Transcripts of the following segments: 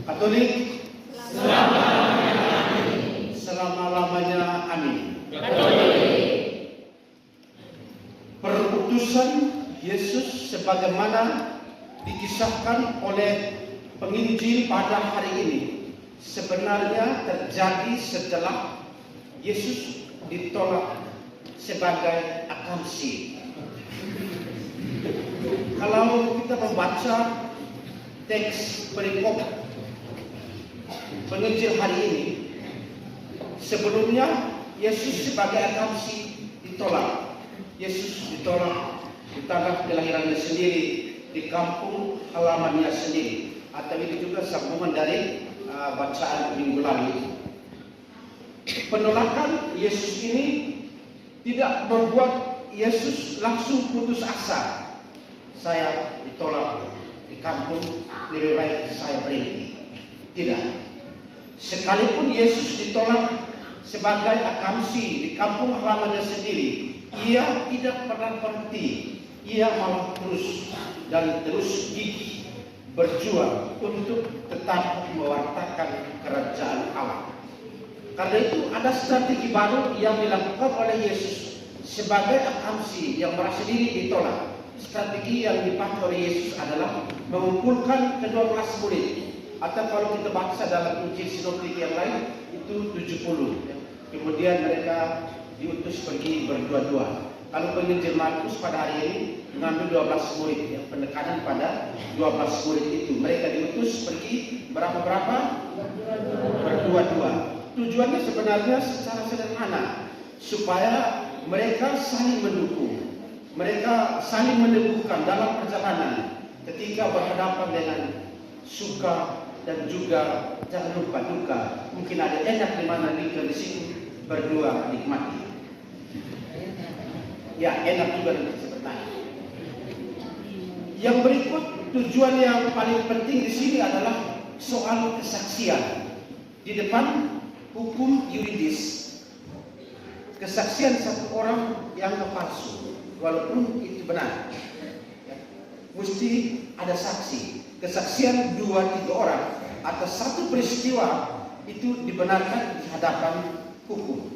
Katolik selama-lamanya, amin. Perutusan Yesus sebagaimana dikisahkan oleh penginjil pada hari ini sebenarnya terjadi setelah Yesus ditolak sebagai akamsi. Kalau kita membaca teks perikop penginjil hari ini, sebelumnya Yesus sebagai akamsi ditolak. Yesus ditolak di tanah kelahirannya sendiri, di kampung halamannya sendiri. Atau itu juga sambungan dari bacaan minggu lalu. Penolakan Yesus ini tidak membuat Yesus langsung putus asa. Saya ditolak di kampung, lebih baik saya berhenti. Tidak. Sekalipun Yesus ditolak sebagai akamsi di kampung halamannya sendiri, ia tidak pernah berhenti. Ia malah terus gigih berjuang untuk tetap mewartakan kerajaan Allah. Karena itu ada strategi baru yang dilakukan oleh Yesus sebagai akamsi yang merasa diri ditolak. Strategi yang dipakai oleh Yesus adalah mengumpulkan ke-12 murid. Atau kalau kita baca dalam Injil sinoptik yang lain itu 70. Kemudian mereka diutus pergi berdua-dua. Kalau penginjil Markus pada hari ini mengambil 12 murid, penekanan pada 12 murid itu. Mereka diutus pergi berapa? Berdua-dua. Tujuannya sebenarnya secara sederhana, supaya mereka saling mendukung. Mereka saling meneguhkan dalam perjalanan ketika berhadapan dengan suka dan juga jangan lupa duka. Mungkin ada enak di mana di situ berdua nikmati. Ya, enak juga nanti sebenarnya. Yang berikut, tujuan yang paling penting di sini adalah soal kesaksian di depan hukum yuridis. Kesaksian satu orang yang palsu, walaupun itu benar, ya, mesti ada saksi. Kesaksian 2-3 orang atas satu peristiwa itu dibenarkan di hadapan hukum.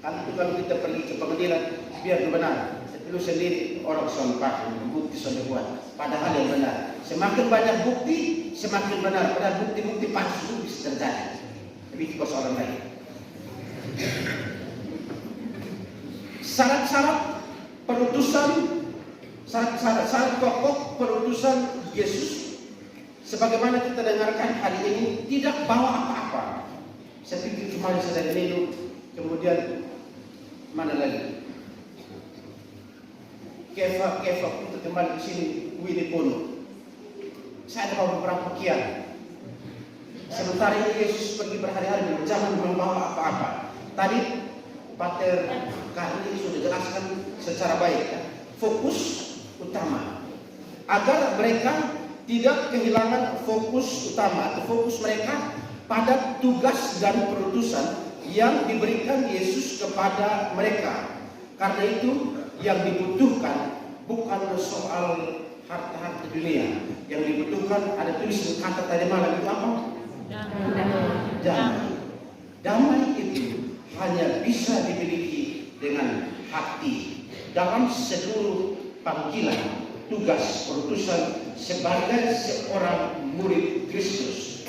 Kalau kita pergi ke pengadilan, biar benar. Lu sendiri orang sontak, bukti sudah buat. Padahal yang benar. Semakin banyak bukti, semakin benar. Padahal bukti-bukti palsu bisa terjadi. Lebih persoalan lain. Syarat-syarat perutusan, syarat pokok perutusan Yesus, sebagaimana kita dengarkan hari ini, tidak bawa apa-apa. Saya pikir cuma saja minum, kemudian mana lagi? Kefa untuk kembali ke sini, Widi Pono. Saya ada beberapa kian. Sementara ini Yesus pergi berhari-hari, jangan membawa apa-apa. Tadi Pater Karli sudah jelaskan secara baik, ya. Fokus utama agar mereka tidak kehilangan fokus utama atau fokus mereka pada tugas dan perutusan yang diberikan Yesus kepada mereka. Karena itu yang dibutuhkan bukan soal harta-harta dunia. Yang dibutuhkan, ada tulis kata tadi malam itu apa? Damai. Damai itu hanya bisa dimiliki dengan hati dalam seluruh panggilan tugas perutusan sebagai seorang murid Kristus.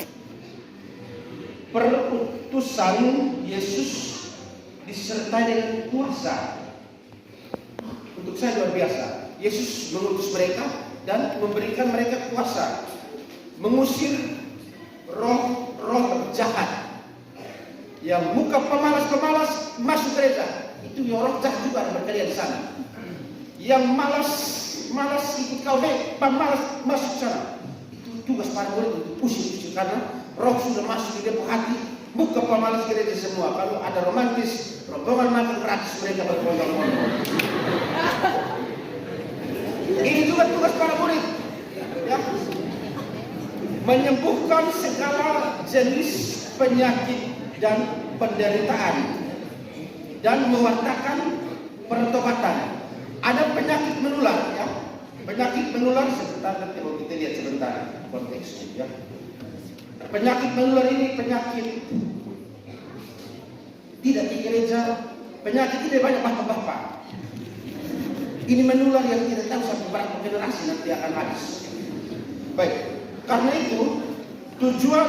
Perutusan Yesus disertai dengan kuasa. Untuk saya luar biasa. Yesus mengutus mereka dan memberikan mereka kuasa mengusir roh-roh jahat yang muka pemalas-pemalas masuk gereja. Itu roh jahat juga ada berkarya di sana. Yang malas ikut kau, pemalas masuk sana. Itu tugas para murid untuk pusing-pusing karena roh sudah masuk di dalam hati. Buka pemalas gereja semua. Kalau ada romantis, rombongan makan gratis mereka berbondong-bondong. Ini juga tugas para murid, ya. Menyembuhkan segala jenis penyakit dan penderitaan dan mewartakan pertobatan. Ada penyakit menular, ya. Penyakit menular sebentar nanti kita lihat sebentar konteksnya, ya. penyakit menular ini penyakit tidak di gereja, penyakit tidak banyak bapak-bapak. Ini menular yang tidak tahu sampai berapa generasi nanti akan habis. Baik, karena itu tujuan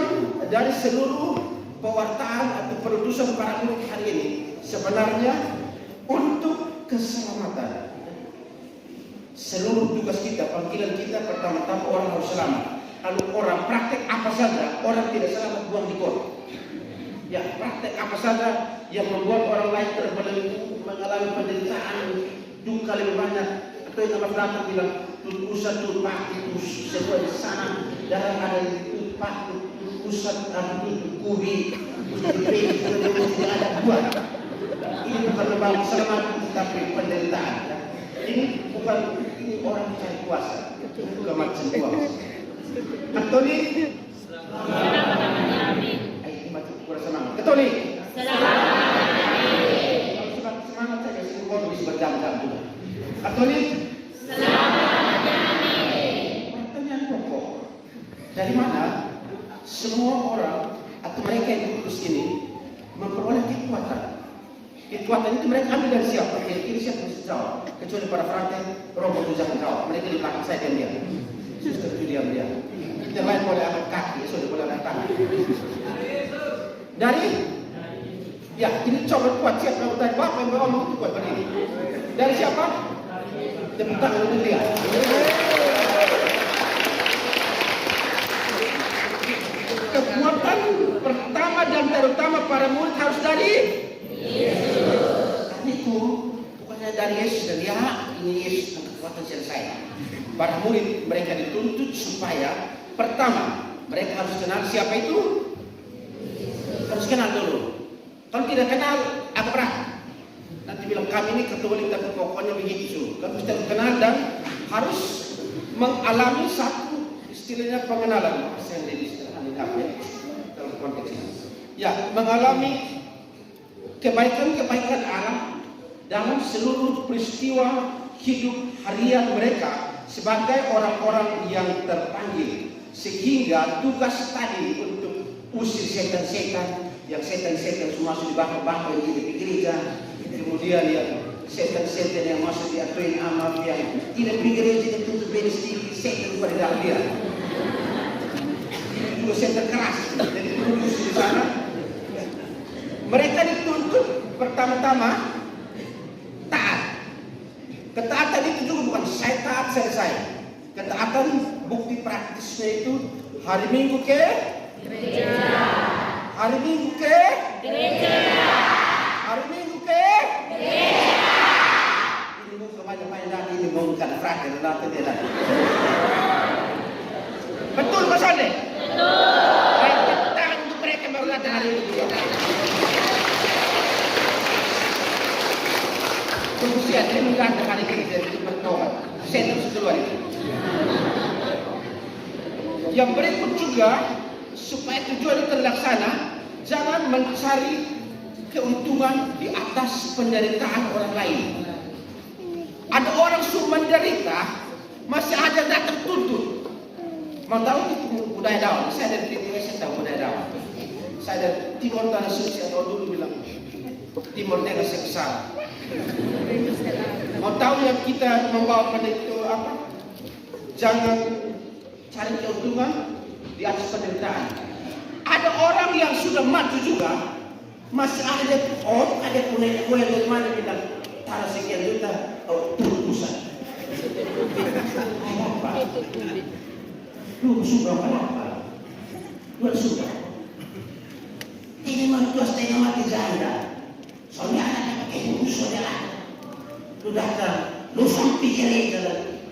dari seluruh pewartaan atau perutusan para murid hari ini sebenarnya untuk keselamatan. Seluruh tugas kita, panggilan kita pertama-tama orang harus selamat. Lalu orang praktek apa saja, orang tidak selamat buang di got. Ya, praktek apa saja yang membuat orang lain terbelenggu, mengalami penderitaan, duka lebih banyak. Atau yang Mas Datang bilang, pusat tumpah itu sebuah di sana, darah ada di tumpah, pusat itu kubi, tidak ada buat. Ini bukan membawa keselamatan, tapi penderitaan. Ini bukan, ini orang cari kuasa, bukan macam kuasa. Antoni, ini macam kurang semangat. Antoni, semangat saja, semua bisa berjam-jam juga. Antoni, pertanyaan pokok. Dari mana semua orang atau mereka yang diutus ini memperoleh kekuatan? Kekuatan itu mereka ambil dari siapa? Kira-kira siapa yang bisa jawab? Kecuali para frater, Romo itu jangan jawab. Mereka di belakang saya dan dia. Suster itu diam-diam. Yang lain boleh angkat kaki, sudah boleh angkat tangan. Dari? Ya, ini coba kuat siap kalau tadi bapak yang ngomong itu kuat berdiri. Dari siapa? Tepuk tangan untuk dia. Kekuatan pertama dan terutama para murid harus dari Yesus. Karena itu bukannya dari Yesus dan dia ini Yesus kekuatan selesai. Para murid mereka dituntut supaya pertama mereka harus kenal siapa itu. Harus kenal dulu. Kalau tidak kenal agak berat. Nanti bilang kami ini Katolik tapi pokoknya begitu. Kamu harus kenal dan harus mengalami satu istilahnya pengenalan. Saya yang istilahnya apa ya dalam konteks ini. Ya, mengalami kebaikan-kebaikan Allah dalam seluruh peristiwa hidup harian mereka sebagai orang-orang yang terpanggil, sehingga tugas tadi untuk usir setan-setan yang setan-setan semua masuk di bangku-bangku yang di gereja, kemudian yang setan-setan yang masuk di atuin amal yang tidak di gereja itu tutup beda sedikit setan pada dalam dia. Itu setan keras, jadi terus di sana. Mereka dituntut pertama-tama taat. Ketaatan itu juga bukan saya taat selesai. Ketaatan bukti praktisnya itu hari Minggu ke gereja. Hari Minggu ke gereja. Hari Minggu ke gereja. Ini bukan banyak-banyak nanti ini bukan frater nanti dia nanti. Betul Mas Ande? Betul. Ketaatan untuk mereka baru datang hari ini. Kemudian dia mengganti hari ini dari bertobat. Saya terus keluar itu. Yang berikut juga supaya tujuan itu terlaksana, jangan mencari keuntungan di atas penderitaan orang lain. Ada orang sudah menderita, masih ada datang tuntut. Mau tahu itu budaya dawan? Saya dari Timur, saya tahu budaya dawan. Saya dari Timur Tanah Suci atau dulu bilang Timur Tengah sebesar. Mau tahu yang kita membawa pada itu apa? Jangan cari keuntungan di atas penderitaan. Ada orang yang sudah mati juga, masih ada ada punya kue dari mana bilang taruh sekian juta, turun pusat. Apa? Lu sudah apa? Lu sudah. Ini manusia setengah mati janda. Soalnya anak pakai bulu saudara. Lu datang, lu sampai gereja lagi.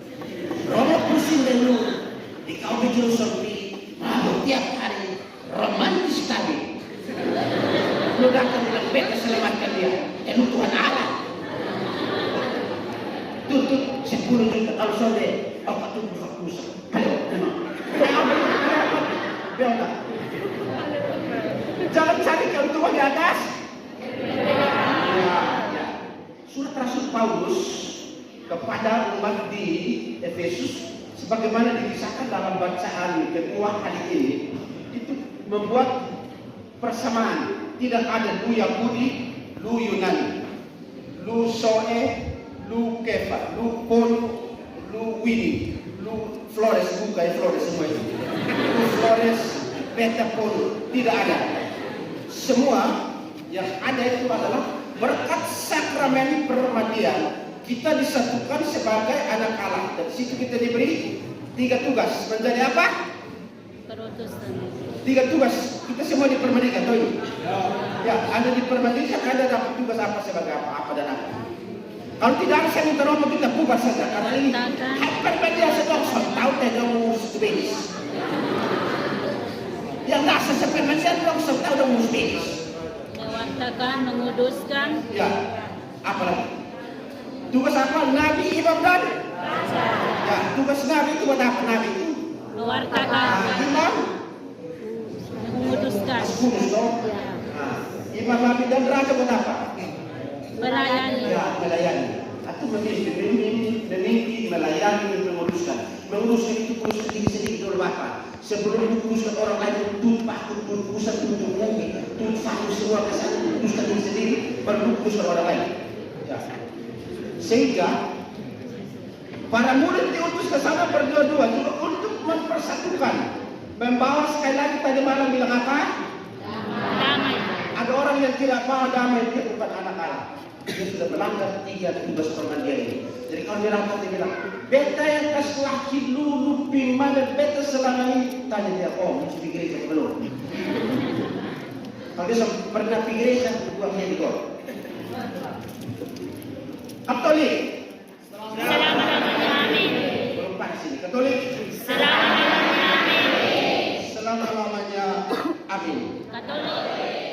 Romo pusing dan lu di kau bikin sampai mabuk tiap hari romantis tadi. Lu datang bilang beta selamatkan dia. Lu Tuhan Allah. Tutup 10 juta kalau sore. Apa tuh buka pusat? Ayo, biarlah. Jangan cari keuntungan di atas. Surat Rasul Paulus kepada umat di Efesus sebagaimana dikisahkan dalam bacaan kedua hari ini itu membuat persamaan. Tidak ada lu Yahudi, lu Yunani, lu Soe, lu Kefa, lu Polo, lu Winnie, lu Flores, bukan Flores semua itu. Lu Flores, Beta Polo, tidak ada. Semua yang ada itu adalah berkat sakramen permandian kita disatukan sebagai anak Allah. Dari situ kita diberi 3 tugas. Menjadi apa? Perutusan. 3 tugas. Kita semua dipermandikan, toh? Ya, Anda dipermandikan, Anda dapat tugas apa sebagai apa dan apa. Kalau tidak ada saya minta romo kita bubar saja. Karena ini permandian sedang tahu tidak mau sebedis. Yang nggak sesepermandian dong tahu dong mau sebedis. Mewartakan, menguduskan. Ya, apa lagi? Tugas apa? Nabi, imam dan ya, tugas Nabi itu buat apa Nabi itu? Mewartakan, Imam, menguduskan. kudus dong. Imam Nabi dan raja buat apa? Melayani. Ya, melayani. Atau memimpin, melayani, menguruskan. Menguruskan itu kurus sedikit-sedikit dulu Bapak. Sebelum menguruskan orang lain, tumpah, pusat, tutup mungkin, tumpah semua ke sana, menguruskan diri sendiri, baru menguruskan orang lain. Ya. Sehingga para murid diutus ke sana berdua-dua juga untuk mempersatukan, membawa sekali lagi tadi malam bilang apa? Damai. Ada orang yang tidak mau damai, dia bukan anak Allah. Dia sudah melanggar 3 tugas permandian ini. Jadi kalau dia rapat dia bilang, beta yang kasih laki lu mana beta selama ini, tanya dia, oh mesti di gereja belum? Kalau dia pernah pergi gereja, buangnya di gol. Katolik. Selama-lamanya amin. Belum pada sini. Katolik. Selama-lamanya amin. Selama-lamanya amin. Katolik.